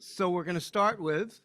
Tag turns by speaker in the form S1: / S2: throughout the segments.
S1: So we're going to start with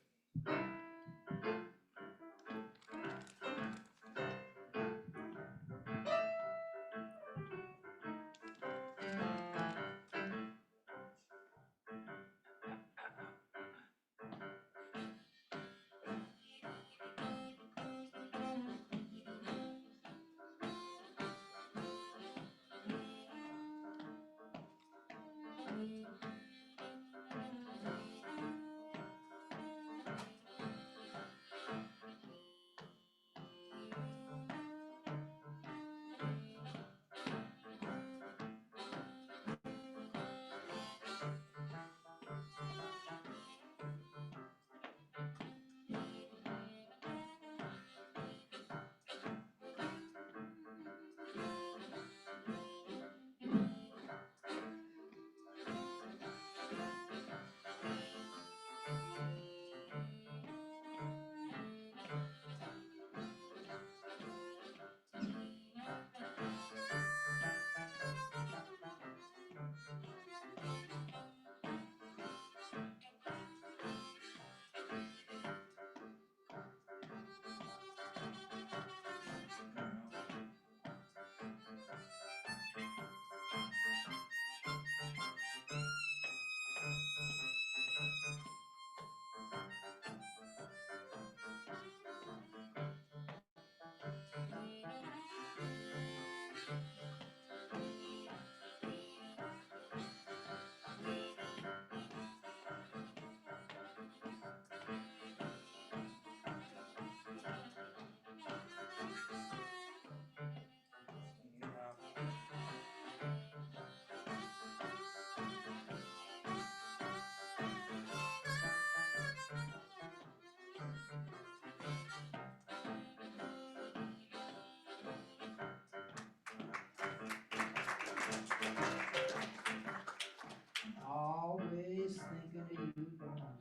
S2: always thinking of you, darling.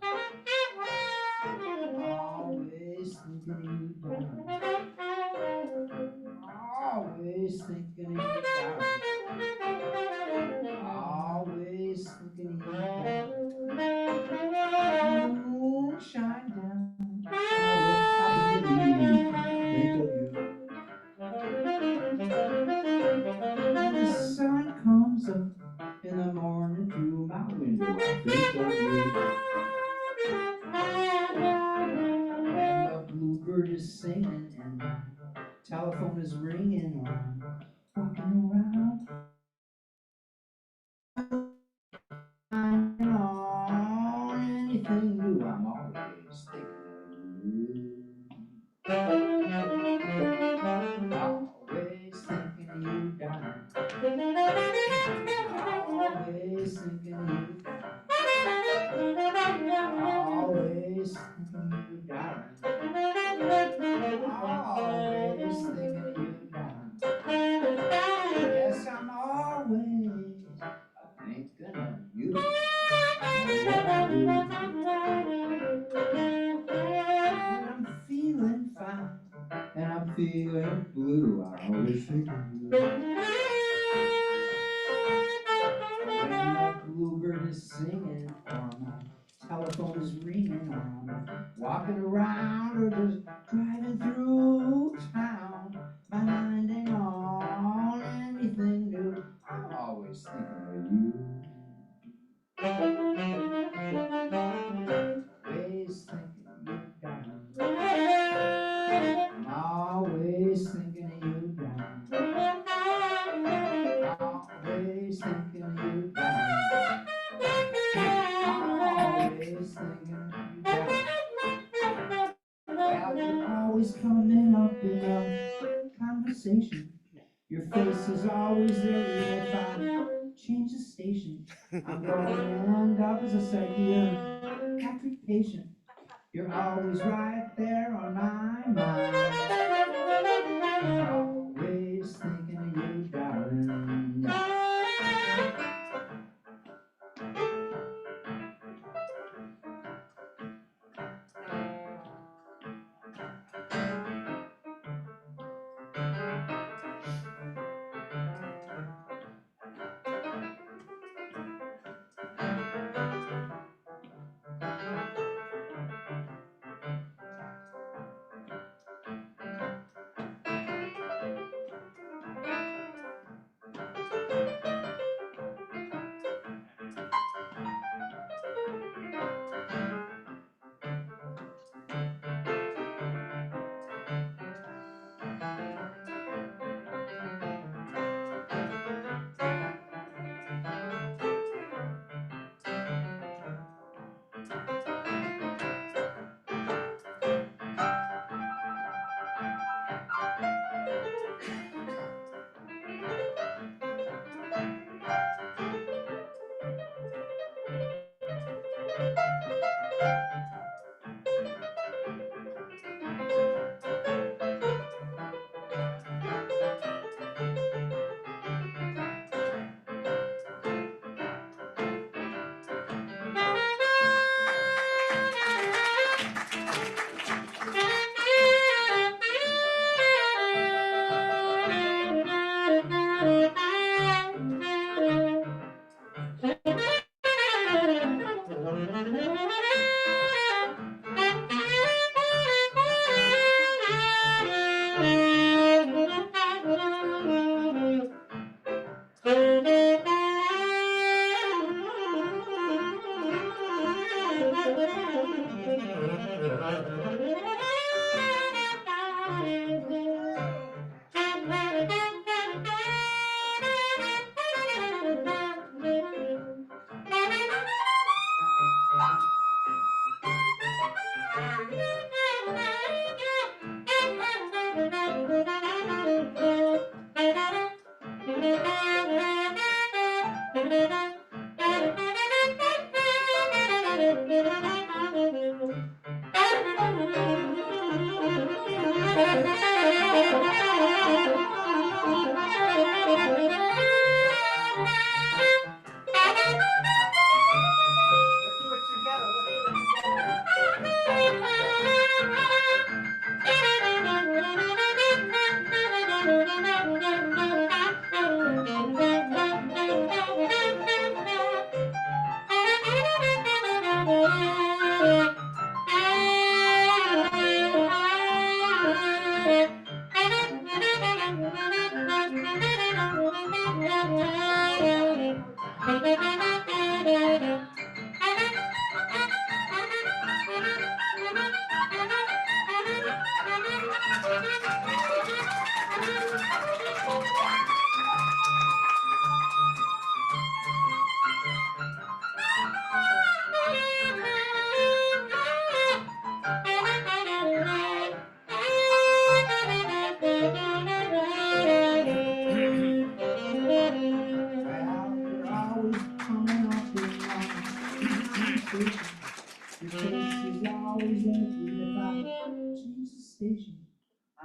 S2: Always thinking of you, darling. Always thinking of you, darling. Always thinking of you, darling. Moon shine down, I will happily think of you. When the sun comes up in the morning through my window, I think of you. And the bluebird is singing and my telephone is ringing. I'm walking around. On anything new, I'm always thinking of you. Always thinking of you, darling. Always thinking of you, darling. Always thinking of you, darling. Always thinking of you, darling. Yes, I'm always thinking of you. What I do. When I'm feeling fine and I'm feeling blue, I always think of you. When the bluebird is singing or my telephone is ringing or I'm walking around or just driving through town, my mind ain't on anything new. I'm always thinking of you. Always thinking of you, darling. I'm always thinking of you, darling. Always thinking of you, darling. Always thinking of you, darling. Well, you're always coming up in a conversation. Your face is always there even if I change the station. I'm going to end up as a psychiatric patient. You're always right there on my mind. Always thinking of you, darling.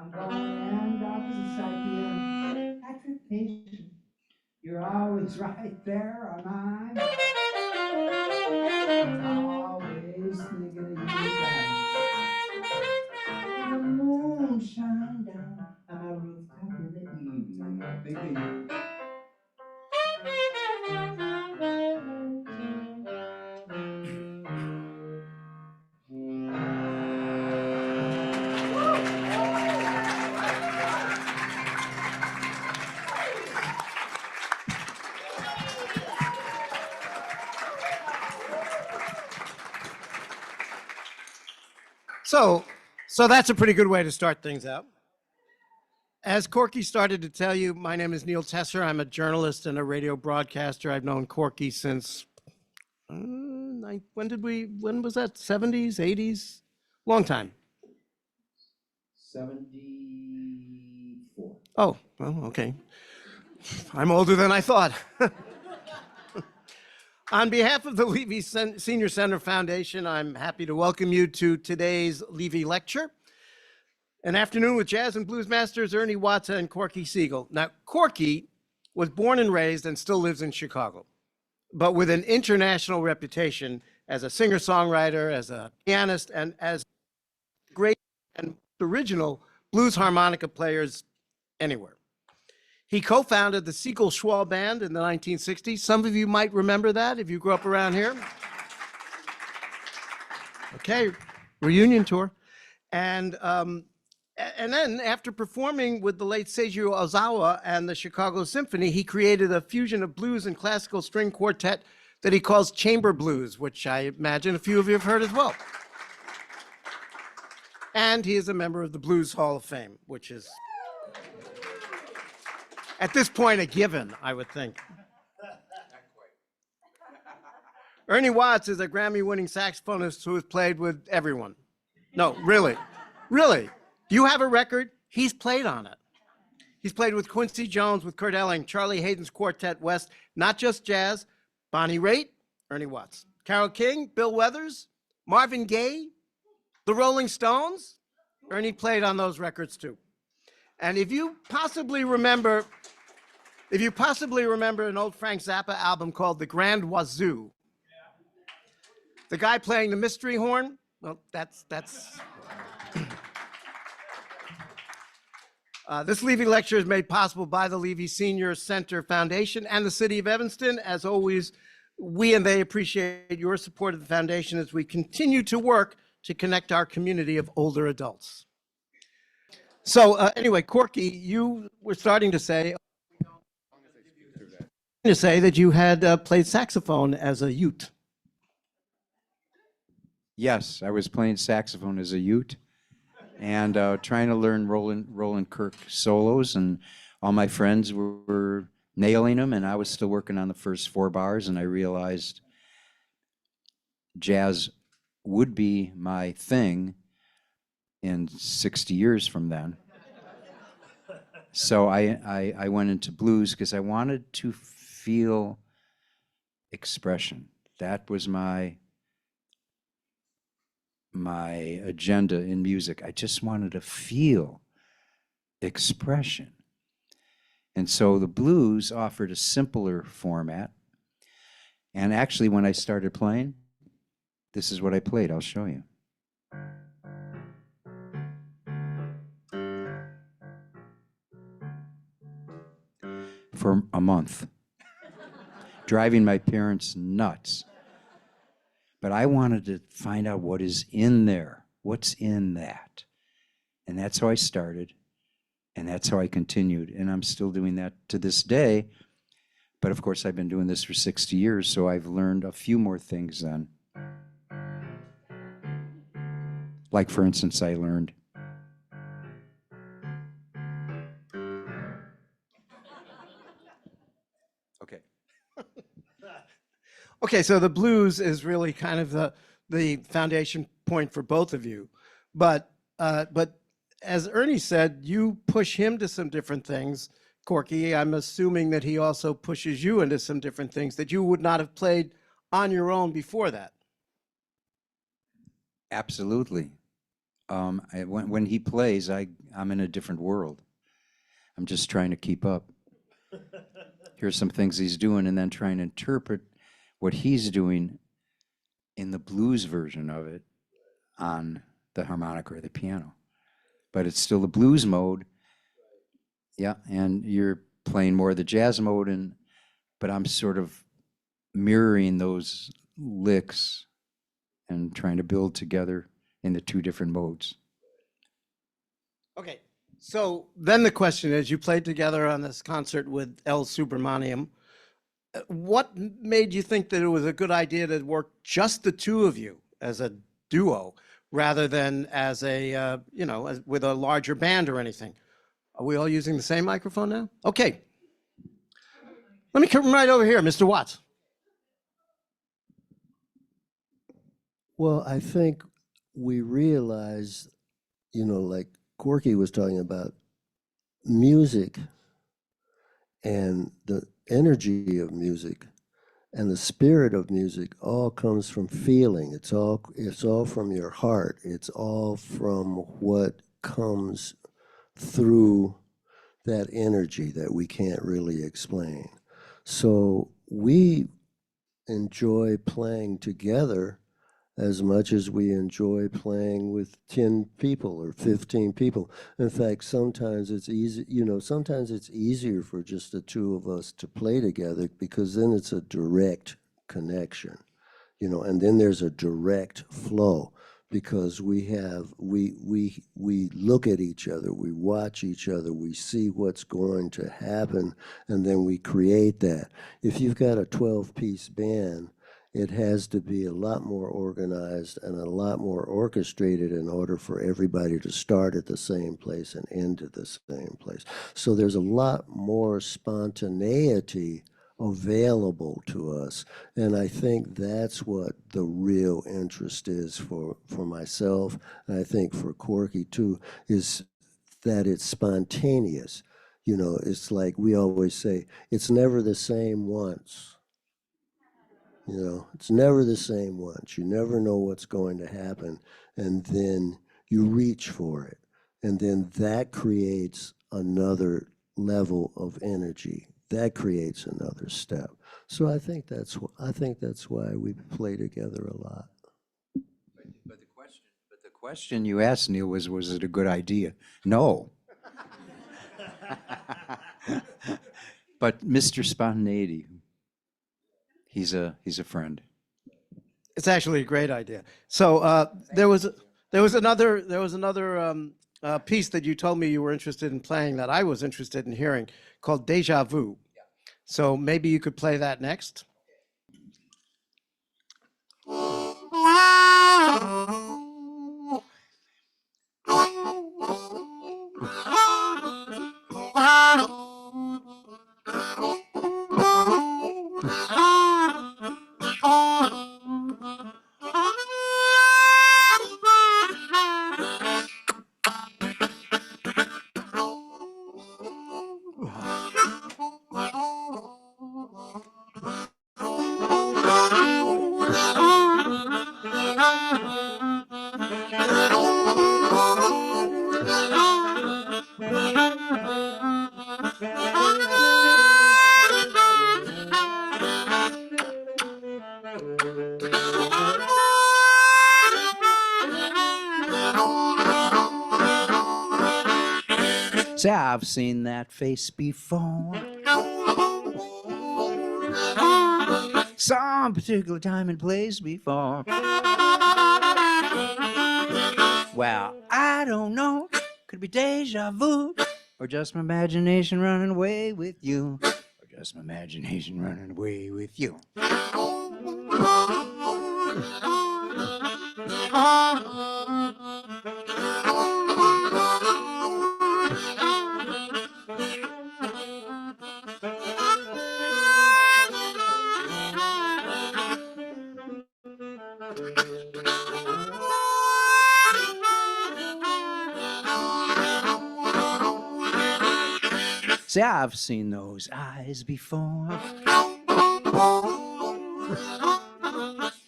S2: I'm going to end up as a psychiatrist. Patrick patient. You're always right there on my mind. Always thinking of you guys. The moon shine down on my rooftop in the evening. I think of you.
S1: So that's a pretty good way to start things out. As Corky started to tell you, my name is Neil Tesser. I'm a journalist and a radio broadcaster. I've known Corky since, when was that? 70s, 80s? Long time.
S2: 74.
S1: Oh, well, okay. I'm older than I thought. On behalf of the Levy Senior Center Foundation, I'm happy to welcome you to today's Levy Lecture, an afternoon with jazz and blues masters Ernie Watts and Corky Siege. Now, Corky was born and raised and still lives in Chicago, but with an international reputation as a singer-songwriter, as a pianist, and as great and original blues harmonica players anywhere. He co-founded the Siegel Schwal Band in the 1960s. Some of you might remember that if you grew up around here. Okay, reunion tour. And then after performing with the late Seiji Ozawa and the Chicago Symphony, he created a fusion of blues and classical string quartet that he calls chamber blues, which I imagine a few of you have heard as well. And he is a member of the Blues Hall of Fame, which is, at this point, a given, I would think. Ernie Watts is a Grammy-winning saxophonist who has played with everyone. No, really. Do you have a record? He's played on it. He's played with Quincy Jones, with Kurt Elling, Charlie Hayden's Quartet West, not just jazz, Bonnie Raitt, Ernie Watts. Carole King, Bill Weathers, Marvin Gaye, the Rolling Stones. Ernie played on those records too. And if you possibly remember an old Frank Zappa album called The Grand Wazoo, the guy playing the mystery horn, well, that's this Levy lecture is made possible by the Levy Senior Center Foundation and the City of Evanston. As always, we and they appreciate your support of the foundation as we continue to work to connect our community of older adults. So anyway, Corky, you were starting to say that you had played saxophone as a youth.
S3: Yes, I was playing saxophone as a youth and trying to learn Roland Kirk solos, and all my friends were nailing them, and I was still working on the first 4 bars, and I realized jazz would be my thing in 60 years from then. So I went into blues because I wanted to feel expression. That was my agenda in music. I just wanted to feel expression. And so the blues offered a simpler format. And actually, when I started playing, this is what I played. I'll show you. For a month, driving my parents nuts. But I wanted to find out what is in there. What's in that? And that's how I started. And that's how I continued. And I'm still doing that to this day. But of course, I've been doing this for 60 years, so I've learned a few more things then. Like, for instance, I learned
S1: Okay, so the blues is really kind of the foundation point for both of you. But as Ernie said, you push him to some different things. Corky, I'm assuming that he also pushes you into some different things that you would not have played on your own before that.
S3: absolutely. When he plays, I'm in a different world. I'm just trying to keep up. Here's some things he's doing, and then trying to interpret what he's doing in the blues version of it on the harmonica or the piano. But it's still the blues mode. Yeah, and you're playing more of the jazz mode, but I'm sort of mirroring those licks and trying to build together in the 2 different modes.
S1: Okay, so then the question is, you played together on this concert with El Subramaniam. What made you think that it was a good idea to work just the 2 of you as a duo rather than as a, with a larger band or anything? Are we all using the same microphone now? Okay. Let me come right over here, Mr. Watts.
S4: Well, I think we realize, like Corky was talking about, music and the energy of music and the spirit of music all comes from feeling. It's all from your heart. It's all from what comes through that energy that we can't really explain. So we enjoy playing together as much as we enjoy playing with 10 people or 15 people. In fact, sometimes it's easy, sometimes it's easier for just the 2 of us to play together because then it's a direct connection, and then there's a direct flow because we look at each other, we watch each other, we see what's going to happen, and then we create that. If you've got a 12-piece band, it has to be a lot more organized and a lot more orchestrated in order for everybody to start at the same place and end at the same place. So there's a lot more spontaneity available to us. And I think that's what the real interest is for myself, and I think for Corky too, is that it's spontaneous. It's like we always say, it's never the same once. You know, it's never the same once. You never know what's going to happen. And then you reach for it. And then that creates another level of energy. That creates another step. So I think that's why we play together a lot.
S3: But the question you asked, Neil, was it a good idea? No. But Mr. Spontaneity, he's a friend.
S1: It's actually a great idea. So there was another piece that you told me you were interested in playing that I was interested in hearing called Deja Vu. So maybe you could play that next.
S3: Say, I've seen that face before. Some particular time and place before. Well, I don't know. Could be deja vu, or just my imagination running away with you, or just my imagination running away with you. Say, I've seen those eyes before.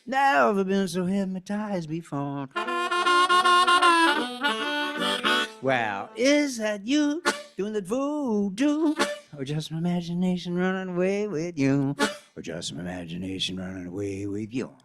S3: Never been so hypnotized before. Well, is that you doing that voodoo? Or just my imagination running away with you? Or just my imagination running away with you?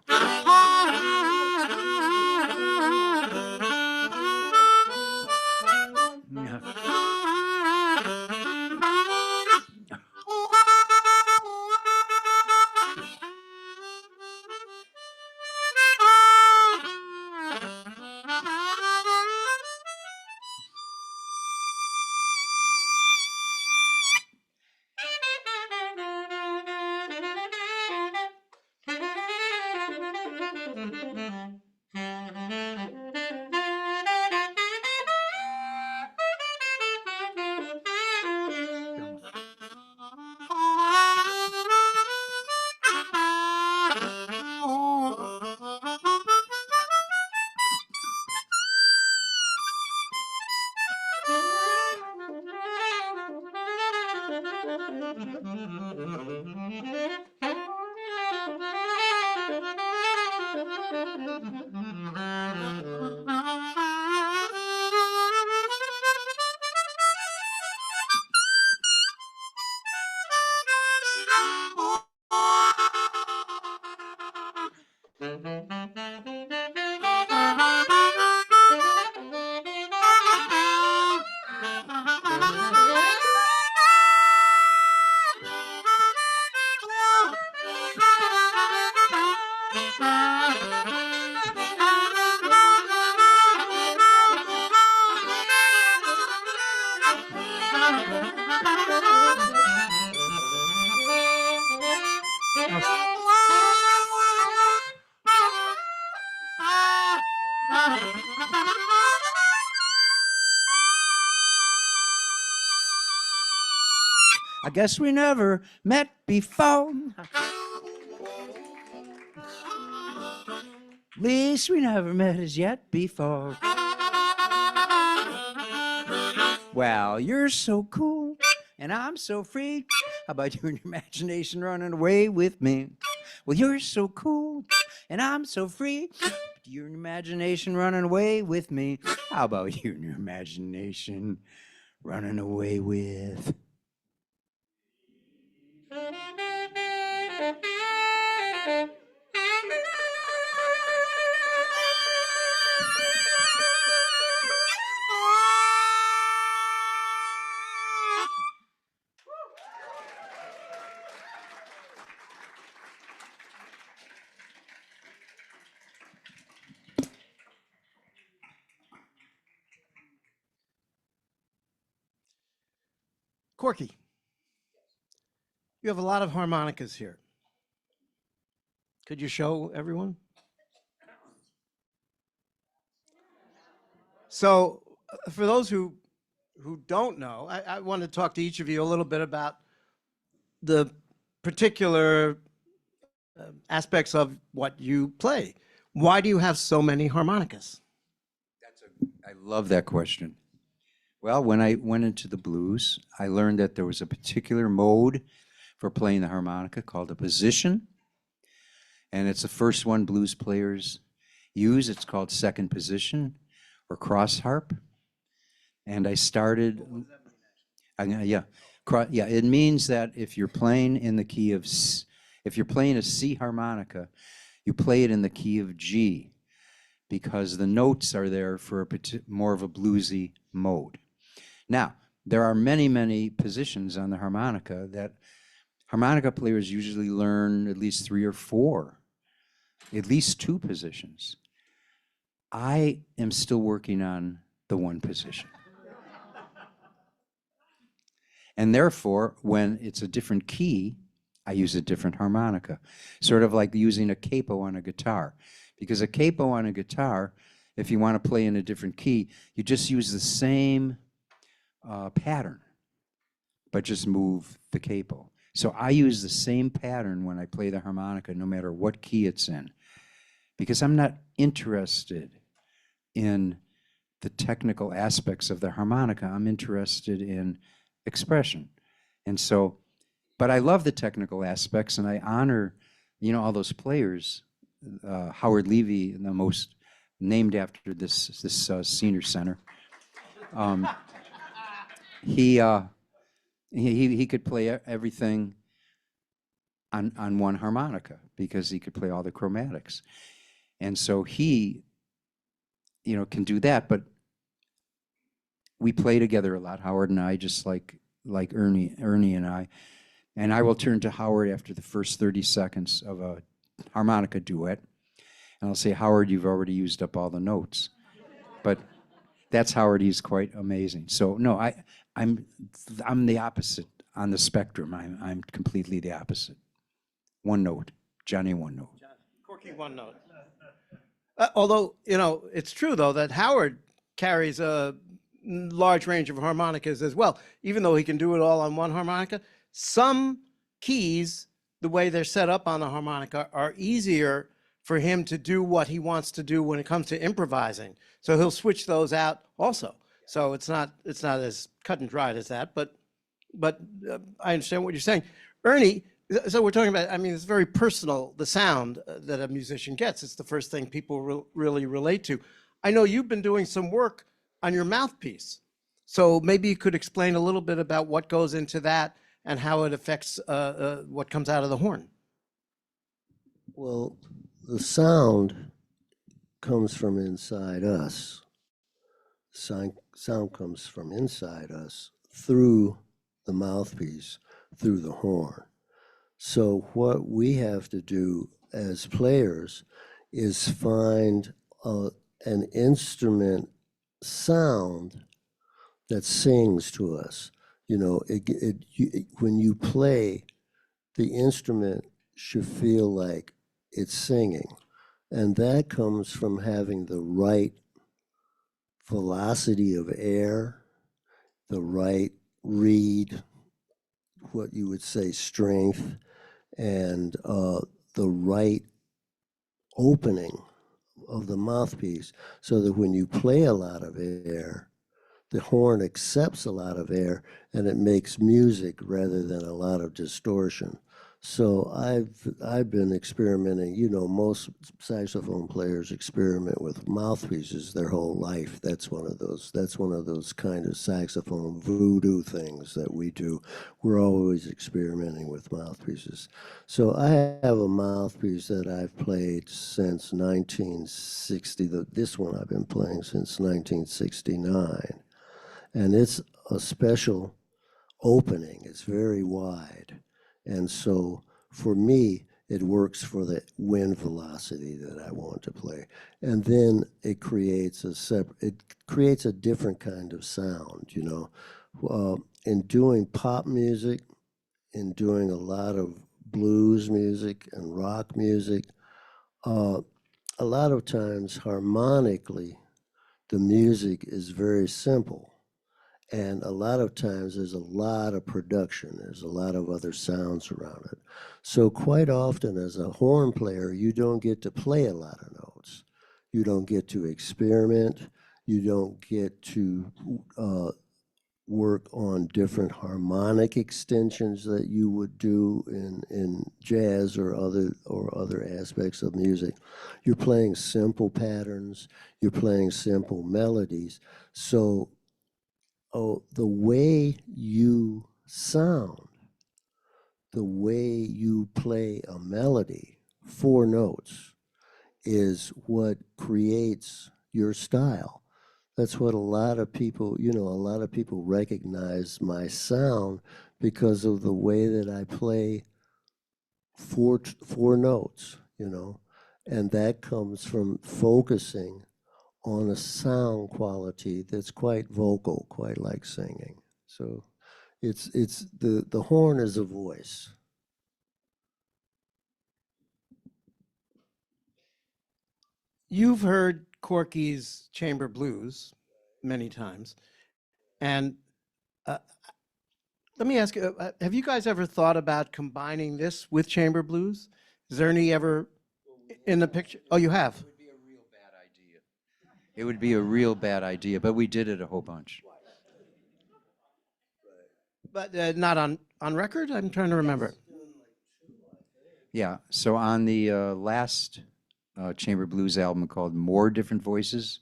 S3: I guess we never met before. Least we never met as yet before. Well, you're so cool, and I'm so free. How about you and your imagination running away with me? Well, you're so cool, and I'm so free. Your imagination running away with me. How about you and your imagination running away with?
S1: Corky, you have a lot of harmonicas here. Could you show everyone? So, for those who don't know, I want to talk to each of you a little bit about the particular aspects of what you play. Why do you have so many harmonicas?
S3: I love that question. Well, when I went into the blues, I learned that there was a particular mode for playing the harmonica called a position. And it's the first one blues players use. It's called second position or cross harp. And I started. Yeah, it means that if you're playing in the key of, if you're playing a C harmonica, you play it in the key of G, because the notes are there for a more of a bluesy mode. Now, there are many, many positions on the harmonica that harmonica players usually learn at least 3 or 4, at least 2 positions. I am still working on the 1 position. And therefore, when it's a different key, I use a different harmonica, sort of like using a capo on a guitar. Because a capo on a guitar, if you want to play in a different key, you just use the same pattern, but just move the capo. So I use the same pattern when I play the harmonica, no matter what key it's in, because I'm not interested in the technical aspects of the harmonica. I'm interested in expression. And so, but I love the technical aspects, and I honor, you know, all those players. Howard Levy, the most named after this senior center. He could play everything on one harmonica because he could play all the chromatics, and so he, you know, can do that. But we play together a lot, Howard and I, just like Ernie and I will turn to Howard after the first 30 seconds of a harmonica duet, and I'll say, Howard, you've already used up all the notes. But that's Howard. He's quite amazing. So no, I'm the opposite on the spectrum. I'm completely the opposite. 1 note, Johnny 1 note.
S1: Corky 1 note. Although, you know, it's true though that Howard carries a large range of harmonicas as well. Even though he can do it all on 1 harmonica, some keys, the way they're set up on the harmonica, are easier for him to do what he wants to do when it comes to improvising. So he'll switch those out also. So it's not as cut and dried as that, but I understand what you're saying. Ernie, so we're talking about, I mean, it's very personal, the sound that a musician gets. It's the first thing people really relate to. I know you've been doing some work on your mouthpiece. So maybe you could explain a little bit about what goes into that and how it affects what comes out of the horn.
S4: Well, the sound comes from inside us. Sound comes from inside us through the mouthpiece, through the horn. So what we have to do as players is find an instrument sound that sings to us. You know, when you play, the instrument should feel like it's singing. And that comes from having the right velocity of air, the right reed, what you would say strength, and the right opening of the mouthpiece, so that when you play a lot of air, the horn accepts a lot of air and it makes music rather than a lot of distortion. So I've been experimenting. You know, most saxophone players experiment with mouthpieces their whole life. That's one of those. That's one of those kind of saxophone voodoo things that we do. We're always experimenting with mouthpieces. So I have a mouthpiece that I've played since 1960. This one I've been playing since 1969, and it's a special opening. It's very wide. And so for me, it works for the wind velocity that I want to play. And then it creates a different kind of sound, you know. In doing pop music, in doing a lot of blues music and rock music, a lot of times harmonically, the music is very simple. And a lot of times there's a lot of production. There's a lot of other sounds around it. So quite often as a horn player, you don't get to play a lot of notes. You don't get to experiment. You don't get to work on different harmonic extensions that you would do in jazz or other aspects of music. You're playing simple patterns. You're playing simple melodies. So the way you sound, the way you play a melody, 4 notes, is what creates your style. That's what a lot of people, you know, a lot of people recognize my sound because of the way that I play four notes, you know, and that comes from focusing on a sound quality that's quite vocal, quite like singing. So it's the horn is a voice.
S1: You've heard Corky's chamber blues many times. And let me ask you, have you guys ever thought about combining this with chamber blues? Is there any ever in the picture? Oh, you have?
S3: It would be a real bad idea. It would be a real bad idea, but we did it a whole bunch.
S1: But not on record? I'm trying to remember.
S3: Yeah, so on the last Chamber Blues album called More Different Voices,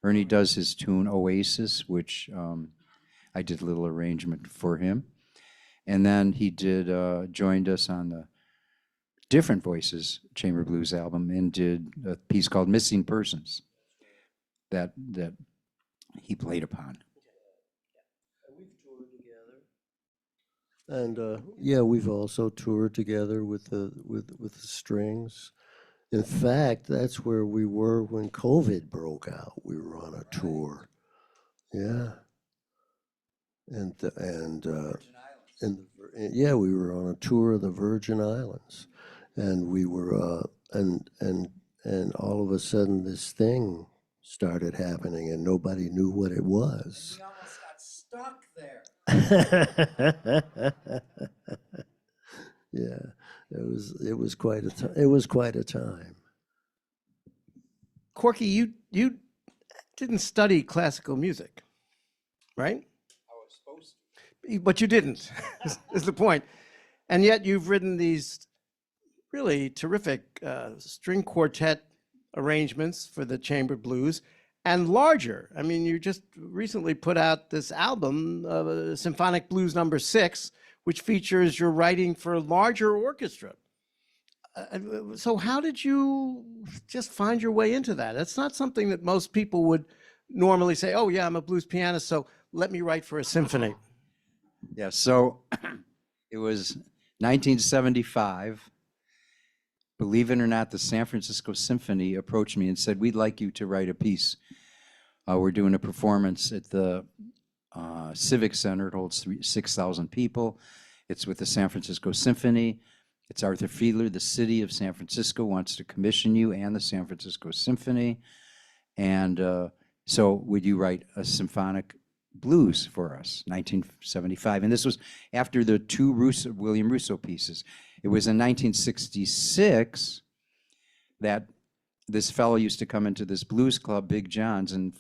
S3: Ernie does his tune Oasis, which I did a little arrangement for him. And then he joined us on the Different Voices Chamber Blues album and did a piece called Missing Persons that he played upon.
S4: And yeah, we've also toured together with the strings. In fact, that's where we were when COVID broke out. We were on a tour. Yeah. Yeah, we were on a tour of the Virgin Islands, and we were and all of a sudden this thing started happening, and nobody knew what it was.
S3: We almost got stuck there.
S4: Yeah, it was quite a time.
S1: Corky, you didn't study classical music, right?
S3: I was supposed to.
S1: But you didn't, is the point. And yet you've written these really terrific string quartet arrangements for the chamber blues and larger. I mean, you just recently put out this album, Symphonic Blues No. 6, which features your writing for larger orchestra. So how did you just find your way into that? That's not something that most people would normally say, oh yeah, I'm a blues pianist, so let me write for a symphony.
S3: Yeah, so it was 1975. Believe it or not, the San Francisco Symphony approached me and said, we'd like you to write a piece. We're doing a performance at the Civic Center. It holds 6,000 people. It's with the San Francisco Symphony. It's Arthur Fiedler. The city of San Francisco wants to commission you and the San Francisco Symphony. And so would you write a symphonic blues for us, 1975. And this was after the 2 William Russo pieces. It was in 1966 that this fellow used to come into this blues club, Big John's, and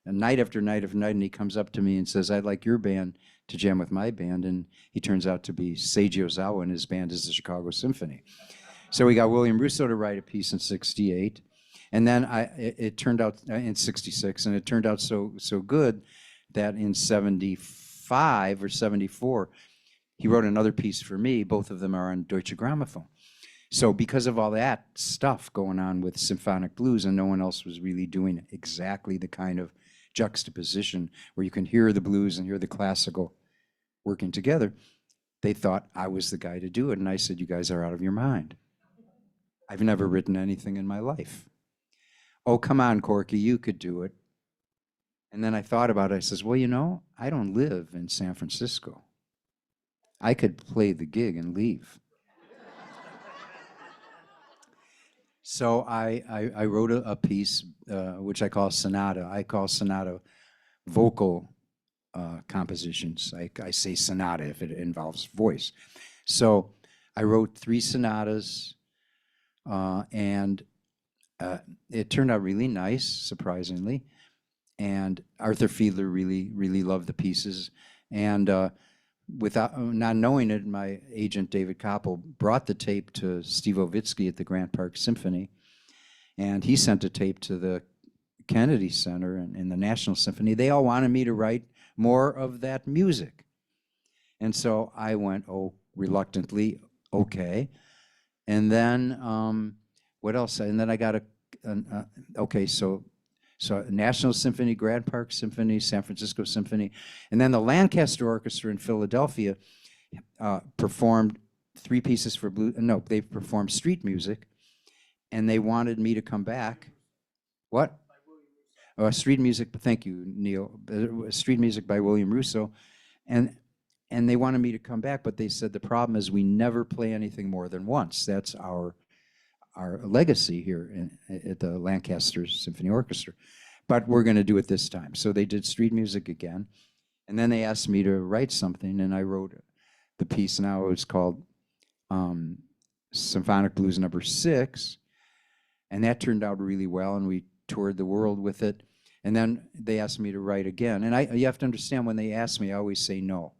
S3: night after night after night, and he comes up to me and says, "I'd like your band to jam with my band." And he turns out to be Seiji Ozawa, and his band is the Chicago Symphony. So we got William Russo to write a piece in '68, and then it turned out in '66, and it turned out so good that in '75 or '74, he wrote another piece for me. Both of them are on Deutsche Grammophon. So because of all that stuff going on with symphonic blues, and no one else was really doing exactly the kind of juxtaposition where you can hear the blues and hear the classical working together, they thought I was the guy to do it. And I said, "You guys are out of your mind. I've never written anything in my life." "Oh, come on, Corky, you could do it." And then I thought about it. I says, "Well, you know, I don't live in San Francisco. I could play the gig and leave." So I wrote a piece, which I call sonata. I call sonata vocal compositions. I say sonata if it involves voice. So I wrote 3 sonatas, and it turned out really nice, surprisingly. And Arthur Fiedler really loved the pieces. And without not knowing it, my agent David Koppel brought the tape to Steve Ovitsky at the Grant Park Symphony, and he sent a tape to the Kennedy Center and the National Symphony. They all wanted me to write more of that music, and so I went, oh, reluctantly, okay. And then what else? And then I got okay, so National Symphony, Grant Park Symphony, San Francisco Symphony, and then the Lancaster Orchestra in Philadelphia performed 3 pieces for blues. No, they performed street music, and they wanted me to come back. What? Street music. Thank you, Neil. Street music by William Russo, and they wanted me to come back, but they said the problem is we never play anything more than once. That's our legacy here at the Lancaster Symphony Orchestra, but we're going to do it this time. So they did street music again, and then they asked me to write something, and I wrote the piece. Now it's called Symphonic Blues No. 6, and that turned out really well, and we toured the world with it. And then they asked me to write again, and you have to understand, when they ask me, I always say no.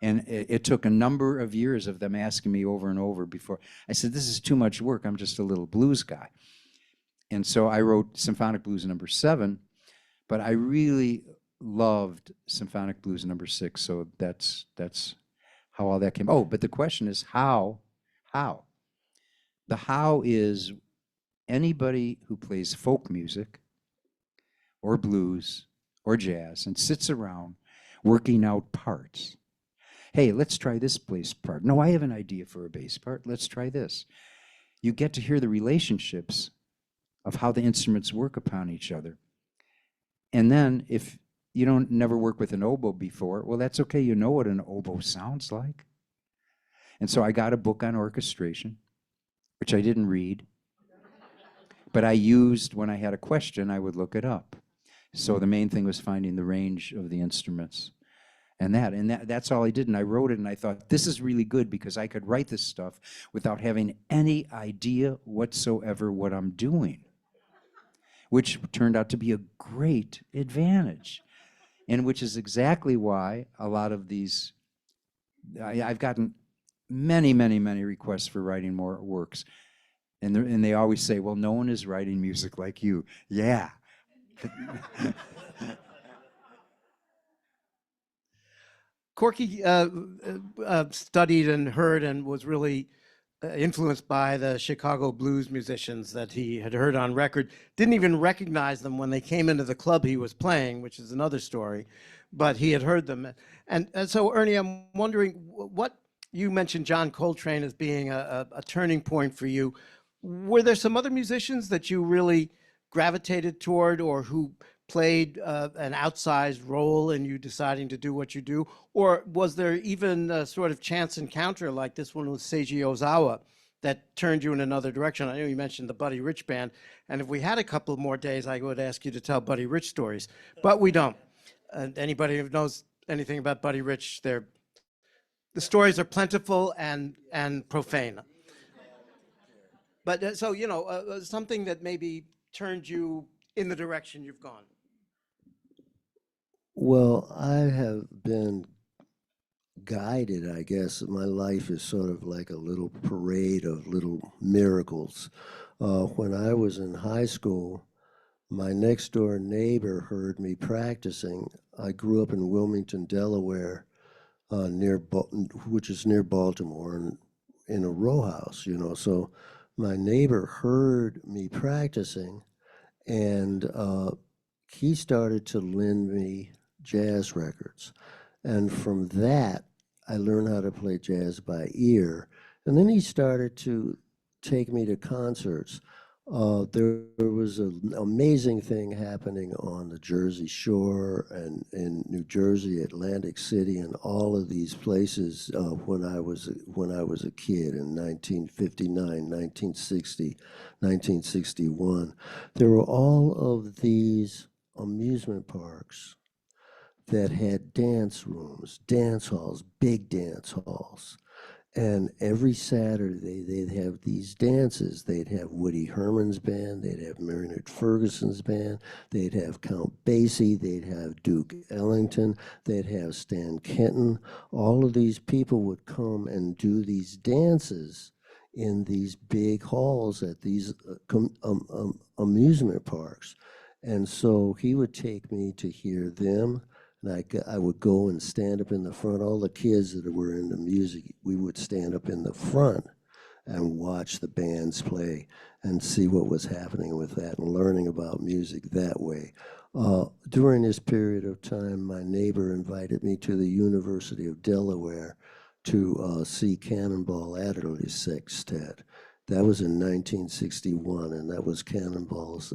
S3: And it took a number of years of them asking me over and over before I said, "This is too much work. I'm just a little blues guy." And so I wrote Symphonic Blues No. 7, but I really loved Symphonic Blues No. 6. So that's how all that came. Oh, but the question is how? How? The how is anybody who plays folk music or blues or jazz and sits around working out parts. Hey, let's try this bass part. No, I have an idea for a bass part. Let's try this. You get to hear the relationships of how the instruments work upon each other. And then if you don't never work with an oboe before, well, that's okay. You know what an oboe sounds like. And so I got a book on orchestration, which I didn't read, but I used when I had a question, I would look it up. So the main thing was finding the range of the instruments. And that's all I did. And I wrote it, and I thought, this is really good because I could write this stuff without having any idea whatsoever what I'm doing, which turned out to be a great advantage, and which is exactly why a lot of these, I've gotten many, many, many requests for writing more works. And they always say, well, no one is writing music like you. Yeah.
S1: Corky studied and heard and was really influenced by the Chicago blues musicians that he had heard on record. Didn't even recognize them when they came into the club he was playing, which is another story, but he had heard them. And so, Ernie, I'm wondering, what you mentioned John Coltrane as being a turning point for you. Were there some other musicians that you really gravitated toward, or who played an outsized role in you deciding to do what you do? Or was there even a sort of chance encounter like this one with Seiji Ozawa that turned you in another direction? I know you mentioned the Buddy Rich Band, and if we had a couple of more days, I would ask you to tell Buddy Rich stories, but we don't. And anybody who knows anything about Buddy Rich, the stories are plentiful and profane. But so, you know, something that maybe turned you in the direction you've gone.
S4: Well, I have been guided, I guess. My life is sort of like a little parade of little miracles. When I was in high school, my next door neighbor heard me practicing. I grew up in Wilmington, Delaware, which is near Baltimore, and in a row house, you know. So my neighbor heard me practicing, and he started to lend me jazz records. And from that, I learned how to play jazz by ear. And then he started to take me to concerts. There was an amazing thing happening on the Jersey Shore and in New Jersey, Atlantic City, and all of these places when I was a kid in 1959, 1960, 1961. There were all of these amusement parks that had dance rooms, dance halls, big dance halls. And every Saturday, they'd have these dances. They'd have Woody Herman's band, they'd have Maynard Ferguson's band, they'd have Count Basie, they'd have Duke Ellington, they'd have Stan Kenton. All of these people would come and do these dances in these big halls at these amusement parks. And so he would take me to hear them. And I would go and stand up in the front. All the kids that were into music, we would stand up in the front and watch the bands play and see what was happening with that and learning about music that way. During this period of time, my neighbor invited me to the University of Delaware to see Cannonball Adderley's sextet. That was in 1961, and that was Cannonball's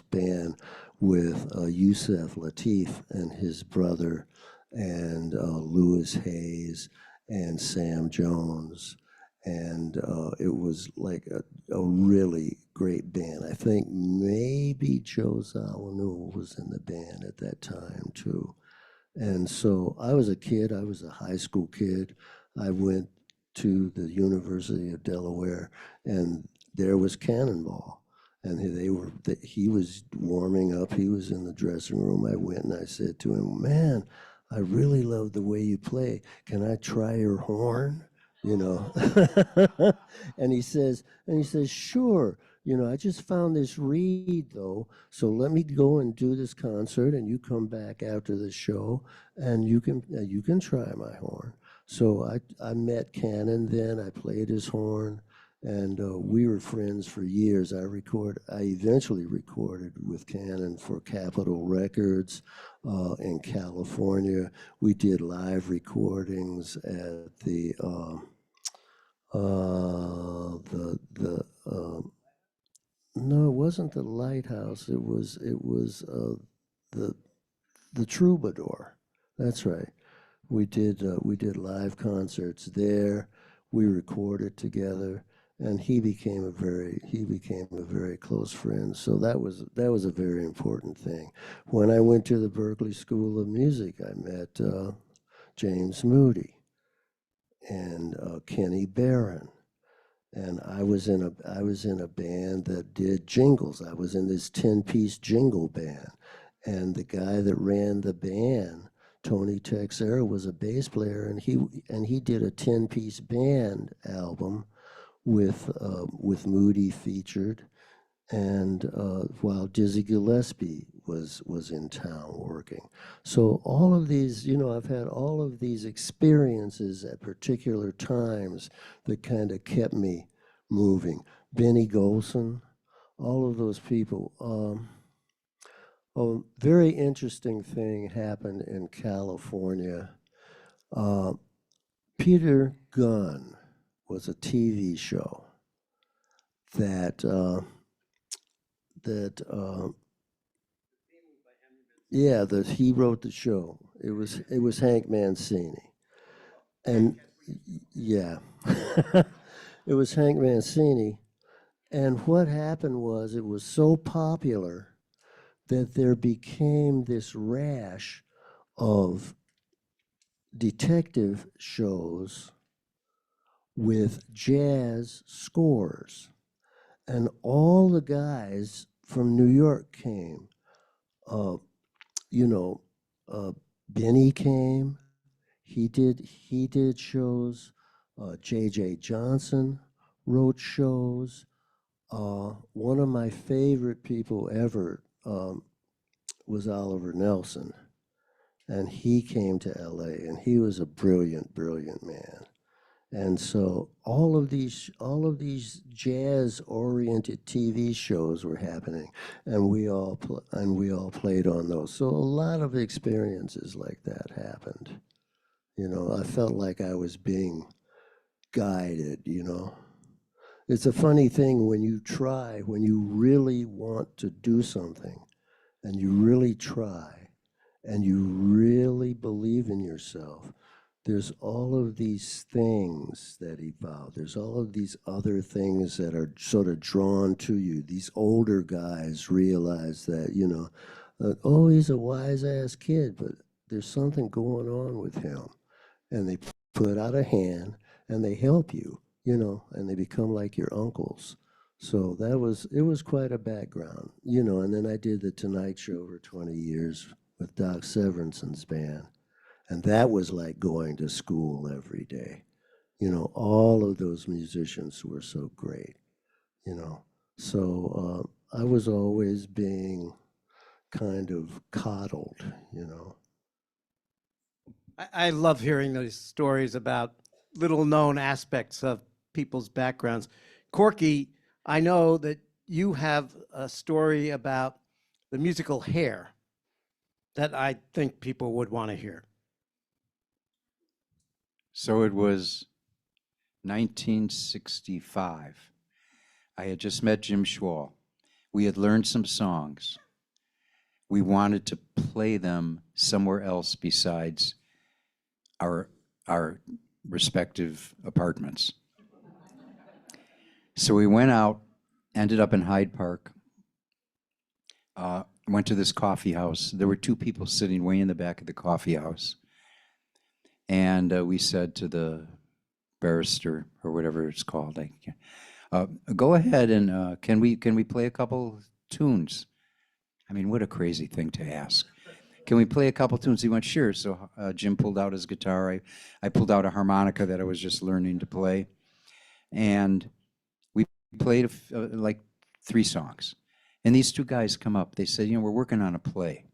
S4: band with Yusef Lateef and his brother, and Louis Hayes and Sam Jones. And it was like a really great band. I think maybe Joe Zawinul was in the band at that time too. And so I was a kid, I was a high school kid. I went to the University of Delaware, and there was Cannonball. And he was warming up. He was in the dressing room. I went and I said to him, "Man, I really love the way you play. Can I try your horn?" You know. And he says, "Sure. You know, I just found this reed though, so let me go and do this concert, and you come back after the show, and you can try my horn." So I met Cannon then. I played his horn. And we were friends for years. I eventually recorded with Cannon for Capitol Records in California. We did live recordings at the no, it wasn't the Lighthouse. It was the Troubadour. That's right. We did live concerts there. We recorded together. And he became a very close friend. So that was a very important thing. When I went to the Berklee School of Music, I met James Moody and Kenny Barron, and I was in a band that did jingles. I was in this 10-piece jingle band, and the guy that ran the band, Tony Texera, was a bass player, and he did a 10-piece band album with Moody featured, and while Dizzy Gillespie was in town working. So all of these, you know, I've had all of these experiences at particular times that kind of kept me moving. Benny Golson, all of those people. A very interesting thing happened in California. Peter Gunn was a TV show that he wrote the show. It was Hank Mancini, and yeah, it was Hank Mancini. And what happened was it was so popular that there became this rash of detective shows with jazz scores. And all the guys from New York came. You know, Benny came. He did shows. J.J. Johnson wrote shows. One of my favorite people ever was Oliver Nelson, and he came to L.A. and he was a brilliant, brilliant man. And so all of these jazz-oriented TV shows were happening, and we all played on those. So a lot of experiences like that happened. You know, I felt like I was being guided. You know, it's a funny thing when you really want to do something, and you really try, and you really believe in yourself. There's all of these things that evolve. There's all of these other things that are sort of drawn to you. These older guys realize that, you know, oh, he's a wise-ass kid, but there's something going on with him. And they put out a hand, and they help you, you know, and they become like your uncles. So it was quite a background, you know. And then I did The Tonight Show for 20 years with Doc Severinsen's band. And that was like going to school every day. You know, all of those musicians were so great, you know. So I was always being kind of coddled, you know.
S1: I love hearing those stories about little known aspects of people's backgrounds. Corky, I know that you have a story about the musical Hair that I think people would want to hear.
S3: So it was 1965. I had just met Jim Schwall. We had learned some songs. We wanted to play them somewhere else besides our respective apartments. So we went out, ended up in Hyde Park, went to this coffee house. There were two people sitting way in the back of the coffee house. And we said to the barrister, or whatever it's called, go ahead and can we play a couple tunes? I mean, what a crazy thing to ask. Can we play a couple tunes? He went, sure. So Jim pulled out his guitar. I pulled out a harmonica that I was just learning to play. And we played like 3 songs. And these 2 guys come up. They said, you know, we're working on a play.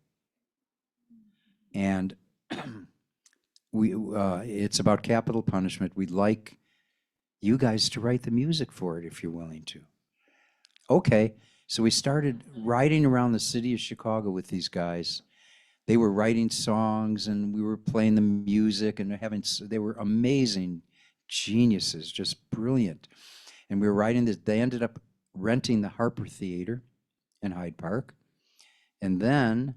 S3: And it's about capital punishment. We'd like you guys to write the music for it if you're willing to. Okay. So we started riding around the city of Chicago with these guys. They were writing songs and we were playing the music and they were amazing geniuses, just brilliant. And we were writing this. They ended up renting the Harper Theater in Hyde Park. And then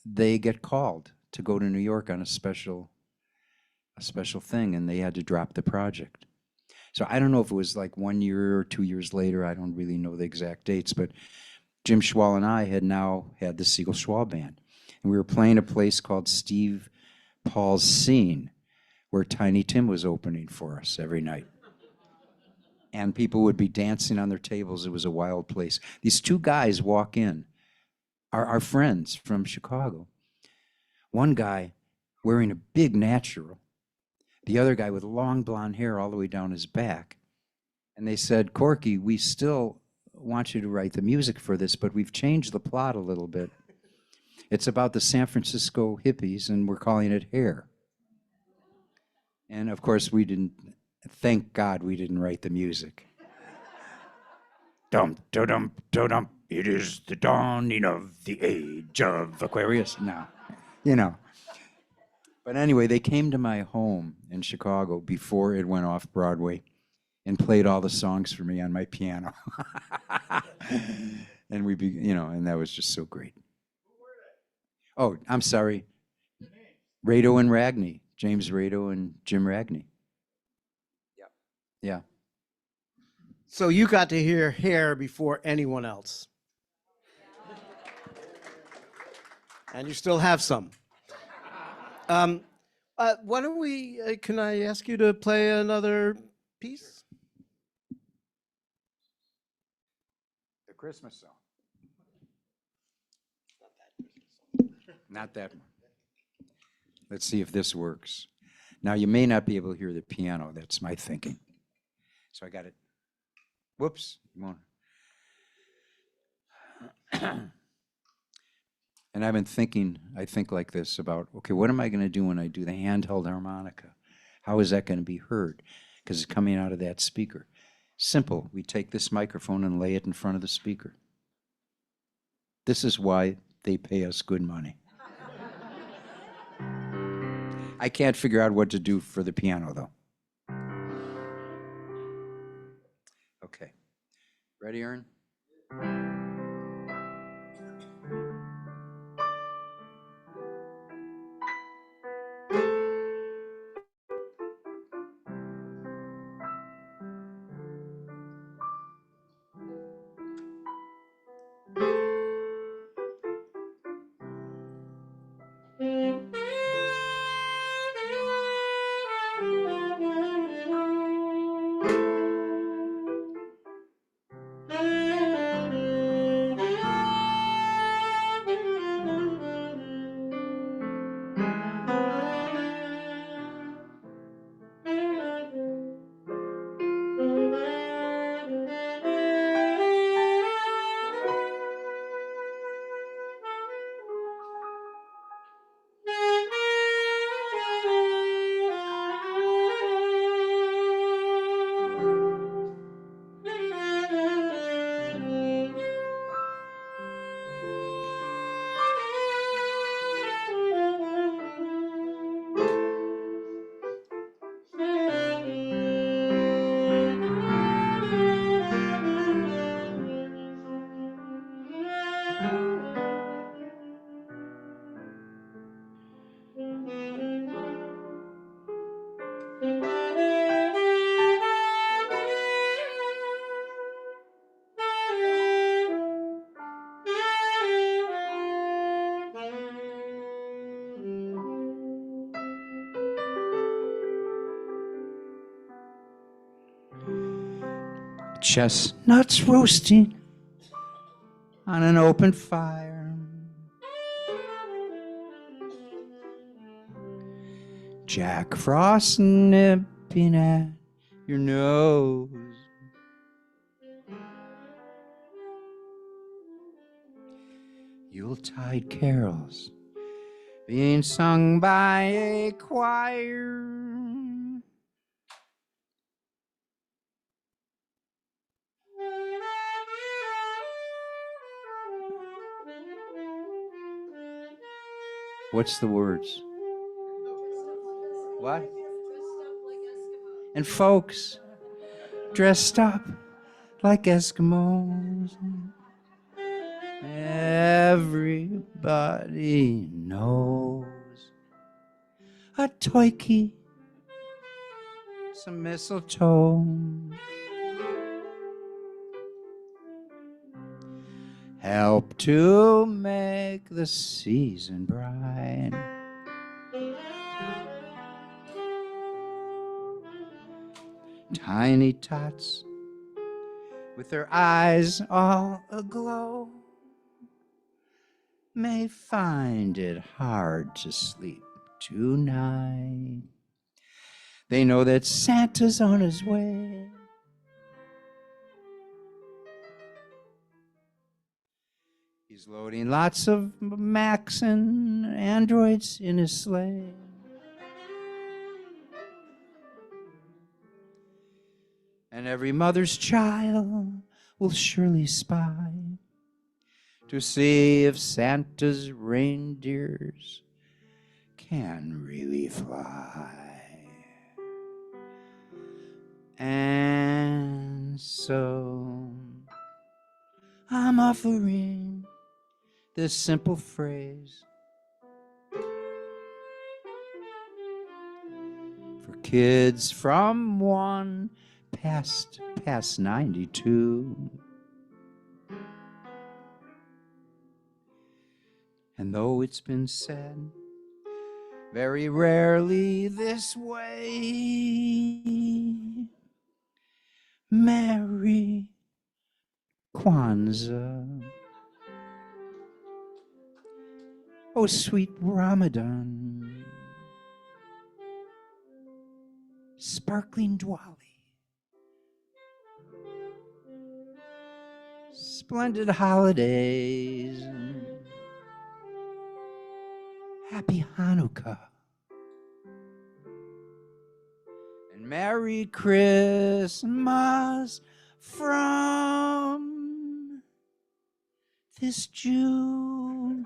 S3: they get called to go to New York on a special thing, and they had to drop the project. So I don't know if it was like 1 year or 2 years later. I don't really know the exact dates, but Jim Schwall and I had now had the Siegel Schwall Band, and we were playing a place called Steve Paul's Scene, where Tiny Tim was opening for us every night. And people would be dancing on their tables. It was a wild place. These 2 guys walk in, our friends from Chicago. One guy wearing a big natural, the other guy with long blonde hair all the way down his back. And they said, Corky, we still want you to write the music for this, but we've changed the plot a little bit. It's about the San Francisco hippies, and we're calling it Hair. And of course, thank God we didn't write the music. Dum, da-dum, da-dum. It is the dawning of the age of Aquarius. No, you know. But anyway, they came to my home in Chicago before it went off Broadway and played all the songs for me on my piano. And and that was just so great. Oh, I'm sorry. Rado and Ragney, James Rado and Jim Ragney. Yeah.
S1: So you got to hear Hair before anyone else. And you still have some. Why don't we, can I ask you to play another piece?
S3: The Christmas song. Not that one. Let's see if this works. Now, you may not be able to hear the piano. That's my thinking. So I got it. Whoops. Come on. And I've been thinking, I think like this about, okay, what am I going to do when I do the handheld harmonica? How is that going to be heard? Because it's coming out of that speaker. Simple. We take this microphone and lay it in front of the speaker. This is why they pay us good money. I can't figure out what to do for the piano, though. Okay. Ready, Ern? Chestnuts roasting on an open fire. Jack Frost nipping at your nose. Yuletide carols being sung by a choir. What's the words? What? And folks dressed up like Eskimos. Everybody knows a toiki, some mistletoe, help to make the season bright. Tiny tots with their eyes all aglow may find it hard to sleep tonight. They know that Santa's on his way. He's loading lots of Macs and Androids in his sleigh. And every mother's child will surely spy to see if Santa's reindeers can really fly. And so I'm offering this simple phrase for kids from 1 past 92. And though it's been said very rarely this way. Merry Kwanzaa. Oh, sweet Ramadan. Sparkling Diwali. Splendid holidays. Happy Hanukkah. And Merry Christmas from this Jew.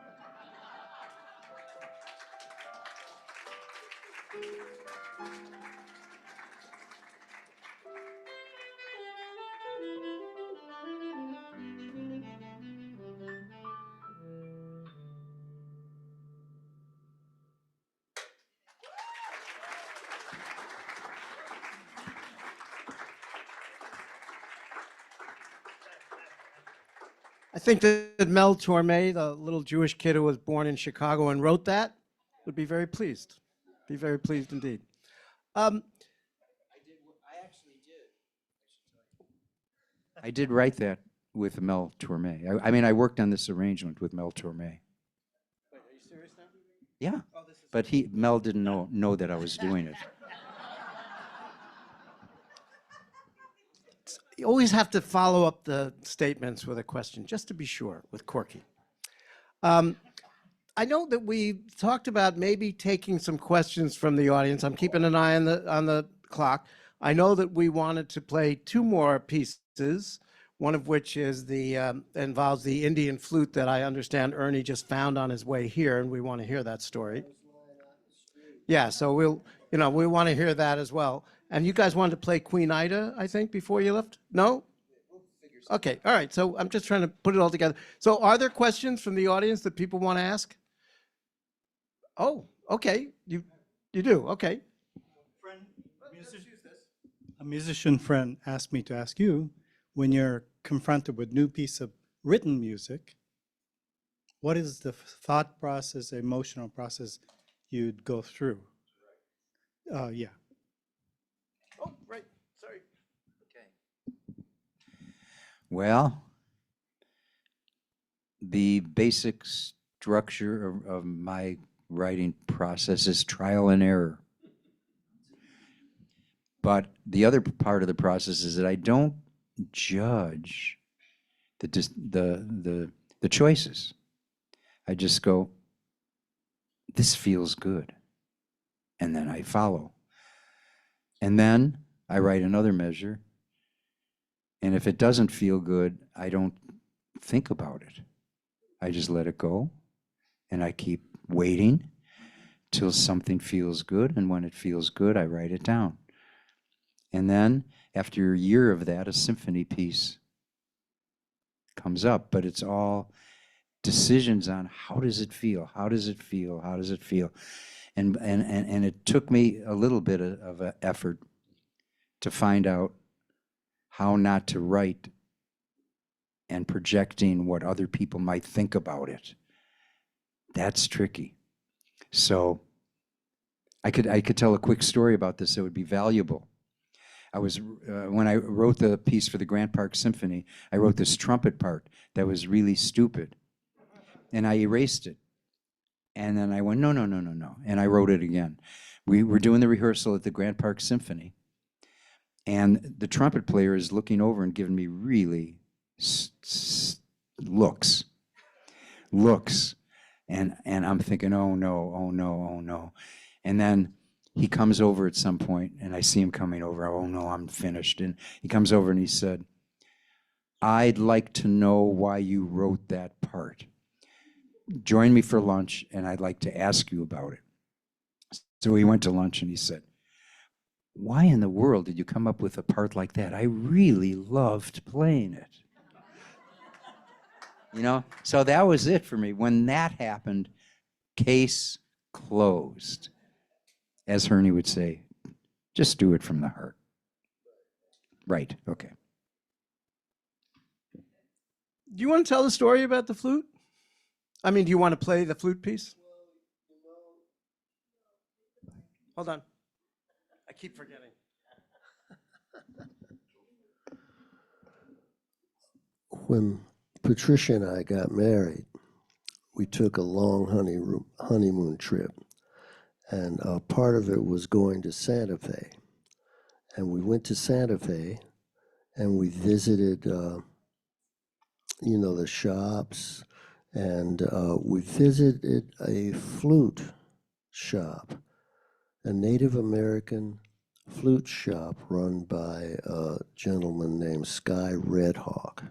S1: I think that Mel Torme, the little Jewish kid who was born in Chicago and wrote that, would be very pleased. Be very pleased indeed.
S3: I did write that with Mel Torme. I mean, I worked on this arrangement with Mel Torme.
S1: Wait, are you serious now?
S3: Yeah,
S1: Oh, this is
S3: but Mel didn't know that I was doing it.
S1: You always have to follow up the statements with a question, just to be sure, with Corky. I know that we talked about maybe taking some questions from the audience. I'm keeping an eye on the clock. I know that we wanted to play two more pieces, one of which is involves the Indian flute that I understand Ernie just found on his way here, and we want to hear that story. Yeah, so we want to hear that as well. And you guys wanted to play Queen Ida, I think, before you left? No? Okay, all right. So I'm just trying to put it all together. So are there questions from the audience that people want to ask? Oh, okay. You do. Okay.
S5: A musician friend asked me to ask you, when you're confronted with new piece of written music, what is the thought process, emotional process you'd go through? Yeah.
S1: Oh, right. Sorry.
S3: Well, the basic structure of my writing process is trial and error. But the other part of the process is that I don't judge the choices. I just go, this feels good. And then I follow. And then I write another measure. And if it doesn't feel good, I don't think about it. I just let it go. And I keep waiting till something feels good. And when it feels good, I write it down. And then after a year of that, a symphony piece comes up. But it's all decisions on how does it feel? How does it feel? How does it feel? And it took me a little bit of an effort to find out how not to write and projecting what other people might think about it. That's tricky. So I could tell a quick story about this that would be valuable. I was when I wrote the piece for the Grant Park Symphony, I wrote this trumpet part that was really stupid, and I erased it. And then I went, no, and I wrote it again. We were doing the rehearsal at the Grant Park Symphony, and the trumpet player is looking over and giving me really looks, and I'm thinking, oh no. And then he comes over at some point, and I see him coming over. Oh no, I'm finished. And he comes over and he said, I'd like to know why you wrote that part. Join me for lunch, and I'd like to ask you about it. So we went to lunch, and he said, why in the world did you come up with a part like that? I really loved playing it. So that was it for me. When that happened, case closed. As Ernie would say, just do it from the heart. Right, okay.
S1: Do you want to tell the story about the flute? I mean, do you want to play the flute piece? Hold on. I keep forgetting.
S4: When Patricia and I got married, we took a long honeymoon trip, and part of it was going to Santa Fe. And we went to Santa Fe, and we visited, the shops, and we visited a flute shop, a Native American flute shop run by a gentleman named Sky Redhawk.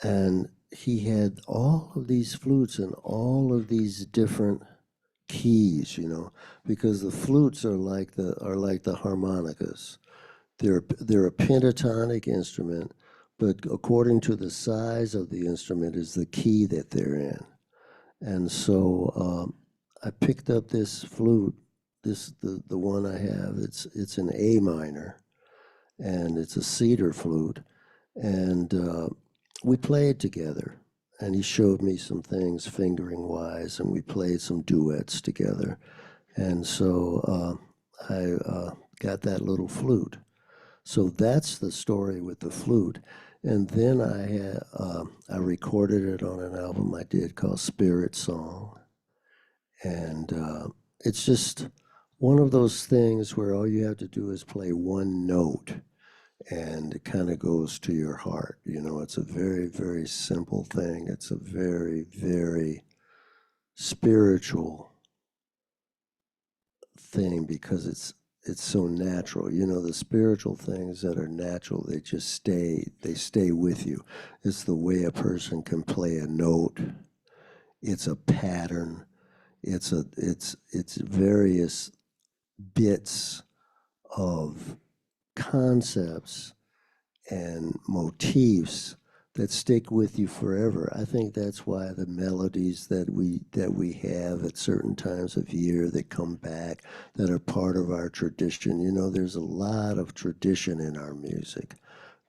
S4: And he had all of these flutes and all of these different keys, because the flutes are like the harmonicas. They're a pentatonic instrument, but according to the size of the instrument is the key that they're in. And so I picked up this flute, the one I have. It's an A minor, and it's a cedar flute, and we played together, and he showed me some things fingering wise, and we played some duets together. And so I got that little flute. So that's the story with the flute. And then I recorded it on an album I did called Spirit Song. And it's just one of those things where all you have to do is play one note, and it kind of goes to your heart. It's a very, very simple thing. It's a very, very spiritual thing because it's so natural. The spiritual things that are natural, they stay with you. It's the way a person can play a note. It's a pattern. It's various bits of concepts and motifs that stick with you forever. I think that's why the melodies that we have at certain times of year that come back, that are part of our tradition. There's a lot of tradition in our music.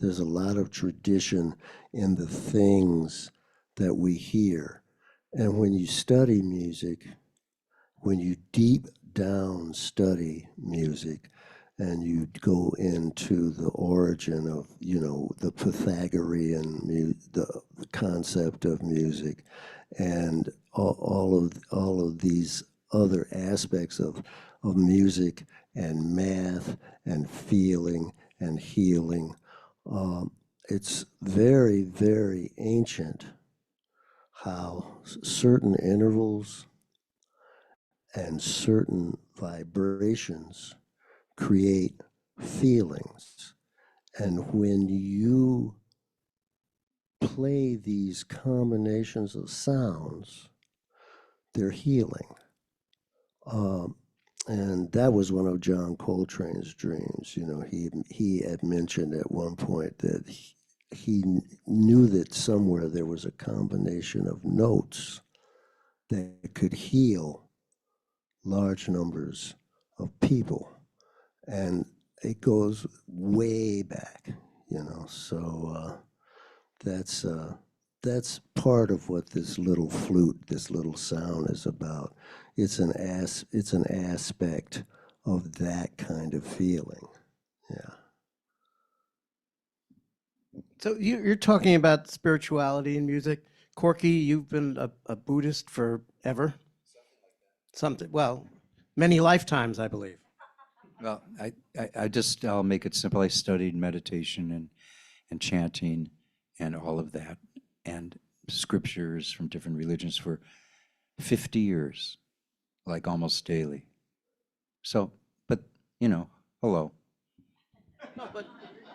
S4: There's a lot of tradition in the things that we hear. And when you study music, when you deep down study music, and you go into the origin of, the Pythagorean, the concept of music, and all of these other aspects of music and math and feeling and healing. It's very, very ancient how certain intervals and certain vibrations create feelings. And when you play these combinations of sounds, they're healing. And that was one of John Coltrane's dreams. He had mentioned at one point that he knew that somewhere there was a combination of notes that could heal large numbers of people. And it goes way back, so that's part of what this little flute, this little sound is about. It's an aspect of that kind of feeling. Yeah.
S1: So you're talking about spirituality in music. Corky, you've been a Buddhist forever? Well, many lifetimes, I believe.
S3: Well, I'll make it simple. I studied meditation and chanting and all of that, and scriptures from different religions for 50 years, like almost daily. So, but hello.
S1: No,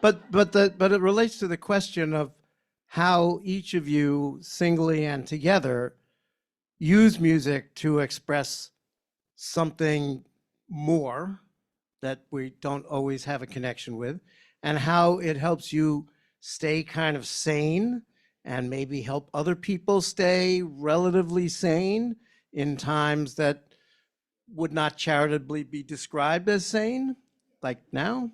S1: but it relates to the question of how each of you, singly and together, use music to express something more that we don't always have a connection with, and how it helps you stay kind of sane and maybe help other people stay relatively sane in times that would not charitably be described as sane, like now.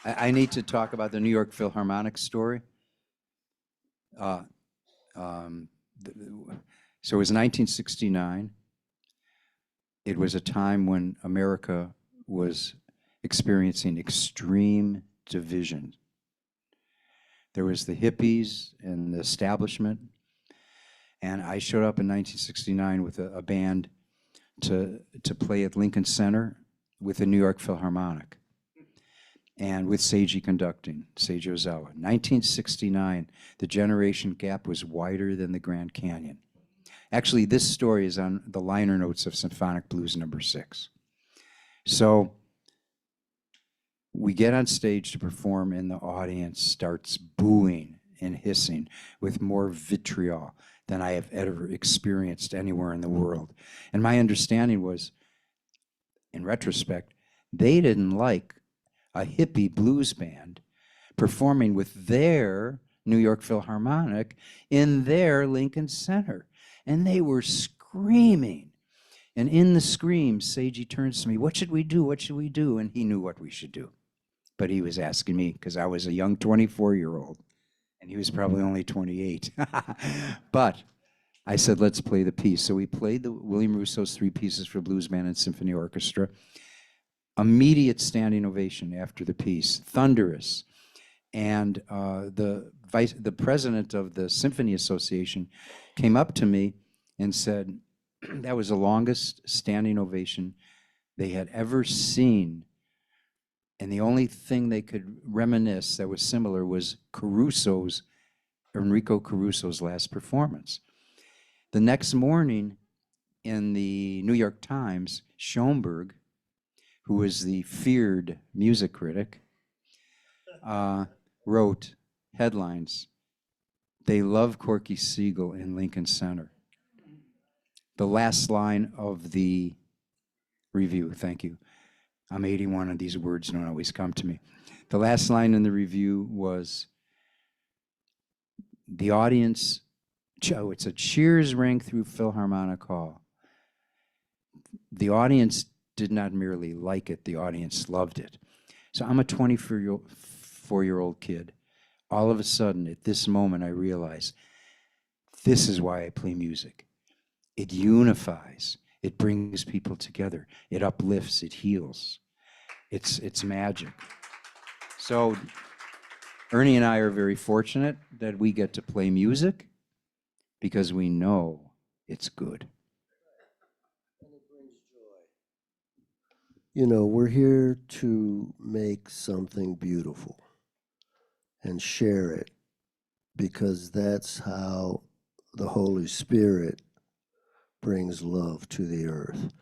S3: I need to talk about the New York Philharmonic story. So it was 1969. it was a time when America was experiencing extreme division. There was the hippies and the establishment, and I showed up in 1969 with a band to play at Lincoln Center with the New York Philharmonic, and with Seiji conducting, Seiji Ozawa. 1969, the generation gap was wider than the Grand Canyon. Actually, this story is on the liner notes of Symphonic Blues No. 6. So we get on stage to perform, and the audience starts booing and hissing with more vitriol than I have ever experienced anywhere in the world. And my understanding was, in retrospect, they didn't like a hippie blues band performing with their New York Philharmonic in their Lincoln Center. And they were screaming. And in the screams, Seiji turns to me, "What should we do? What should we do?" And he knew what we should do. But he was asking me because I was a young 24-year-old, and he was probably only 28. But I said, let's play the piece. So we played the William Russo's 3 Pieces for Blues Band and Symphony Orchestra. Immediate standing ovation after the piece, thunderous. And the president of the Symphony Association came up to me and said, that was the longest standing ovation they had ever seen. And the only thing they could reminisce that was similar was Enrico Caruso's last performance. The next morning in the New York Times, Schoenberg, who was the feared music critic, wrote headlines, "They love Corky Siegel in Lincoln Center." The last line of the review, thank you. I'm 81 and these words don't always come to me. The last line in the review was, the audience, it's a cheers rang through Philharmonic Hall. The audience did not merely like it, the audience loved it. So I'm a 24-year-old kid. All of a sudden, at this moment, I realize this is why I play music. It unifies. It brings people together. It uplifts. It heals. It's magic. So Ernie and I are very fortunate that we get to play music because we know it's good.
S4: You know, we're here to make something beautiful and share it because that's how the Holy Spirit brings love to the earth.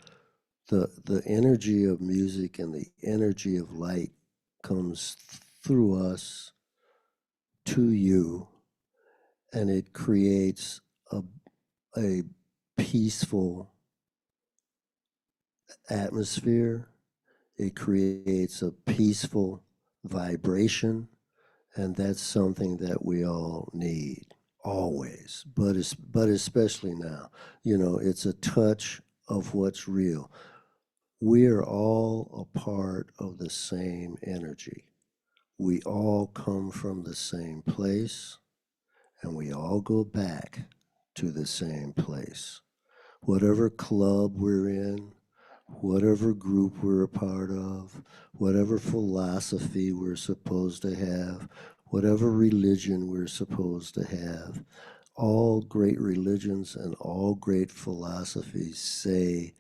S4: The energy of music and the energy of light comes through us to you, and it creates a peaceful atmosphere. It creates a peaceful vibration, and that's something that we all need always, but especially now. You know, it's a touch of what's real. We are all a part of the same energy. We all come from the same place, and we all go back to the same place. Whatever club we're in, whatever group we're a part of, whatever philosophy we're supposed to have, whatever religion we're supposed to have, all great religions and all great philosophies say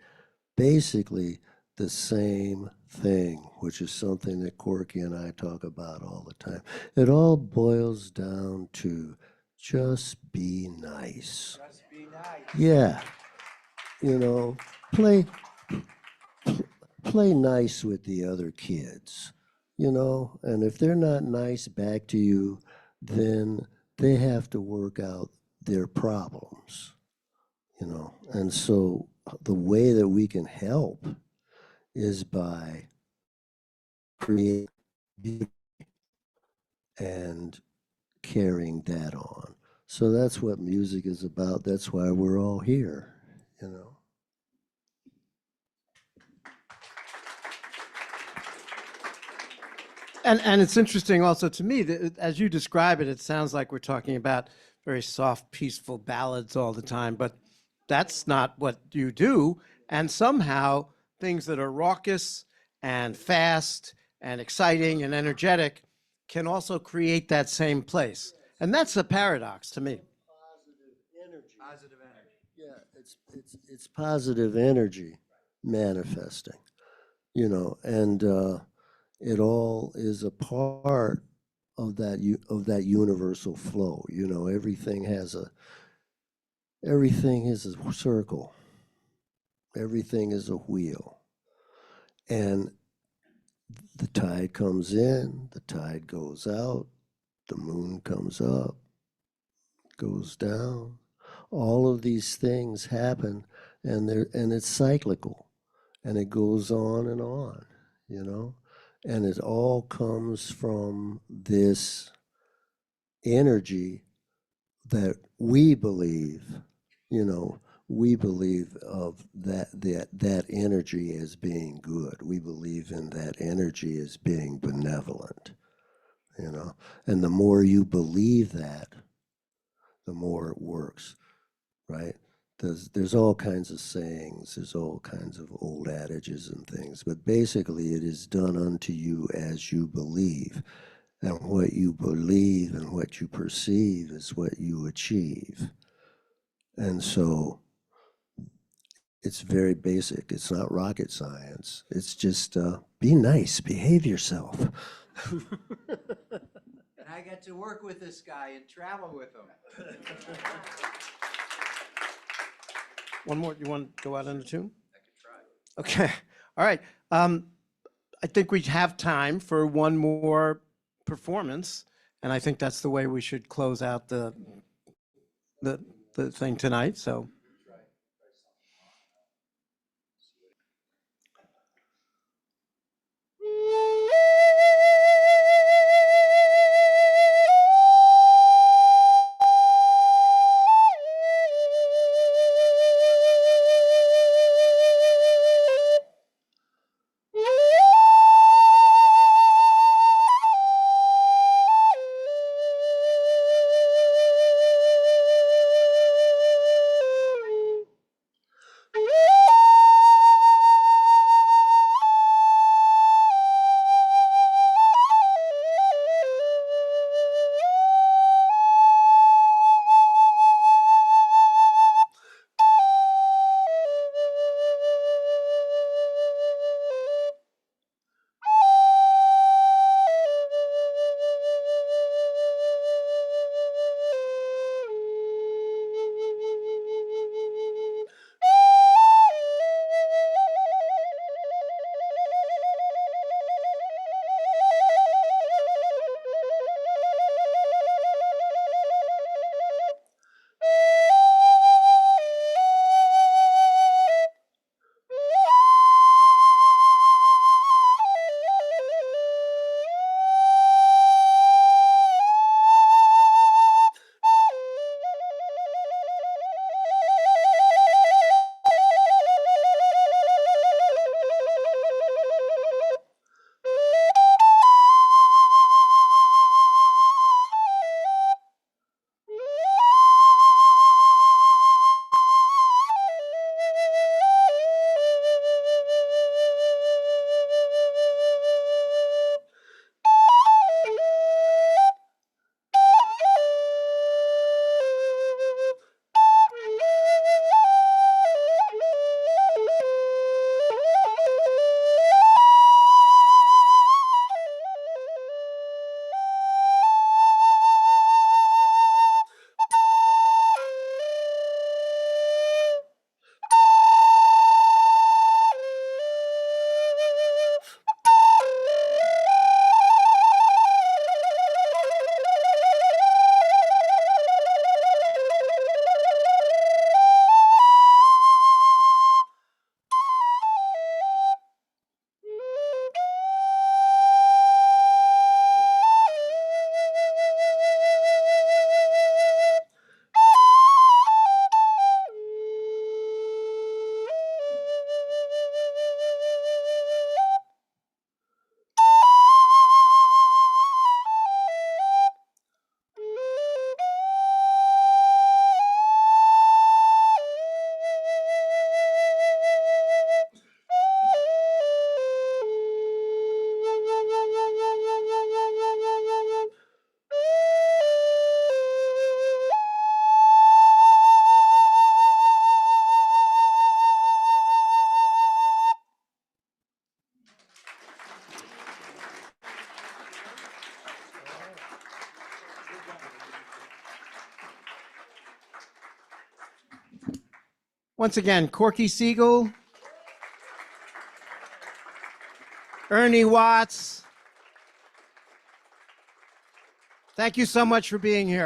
S4: basically the same thing, which is something that Corky and I talk about all the time. It all boils down to just be nice. Just be nice. Yeah. You know, play nice with the other kids, you know, and if they're not nice back to you, then they have to work out their problems, you know. And so the way that we can help is by creating beauty and carrying that on. So that's what music is about. That's why we're all here, you know.
S1: And it's interesting also to me that as you describe it, it sounds like we're talking about very soft, peaceful ballads all the time, but that's not what you do. And somehow things that are raucous and fast and exciting and energetic can also create that same place. And that's a paradox to me.
S3: Positive energy.
S4: Yeah, it's positive energy manifesting, you know, and it all is a part of that universal flow. You know, everything is a circle. Everything is a wheel. And the tide comes in, the tide goes out, the moon comes up, goes down. All of these things happen, and it's cyclical, and it goes on, you know, and it all comes from this energy that we believe, you know, we believe of that energy as being good. We believe in that energy as being benevolent, you know, and the more you believe that, the more it works, right? There's all kinds of sayings, there's all kinds of old adages and things, but basically it is done unto you as you believe. And what you believe and what you perceive is what you achieve. And so it's very basic. It's not rocket science. It's just be nice, behave yourself.
S3: And I get to work with this guy and travel with him.
S1: One more, you want to go out on a tune?
S3: I could try.
S1: Okay, all right. I think we have time for one more performance, and I think that's the way we should close out the thing tonight, so. Once again, Corky Siege, Ernie Watts. Thank you so much for being here.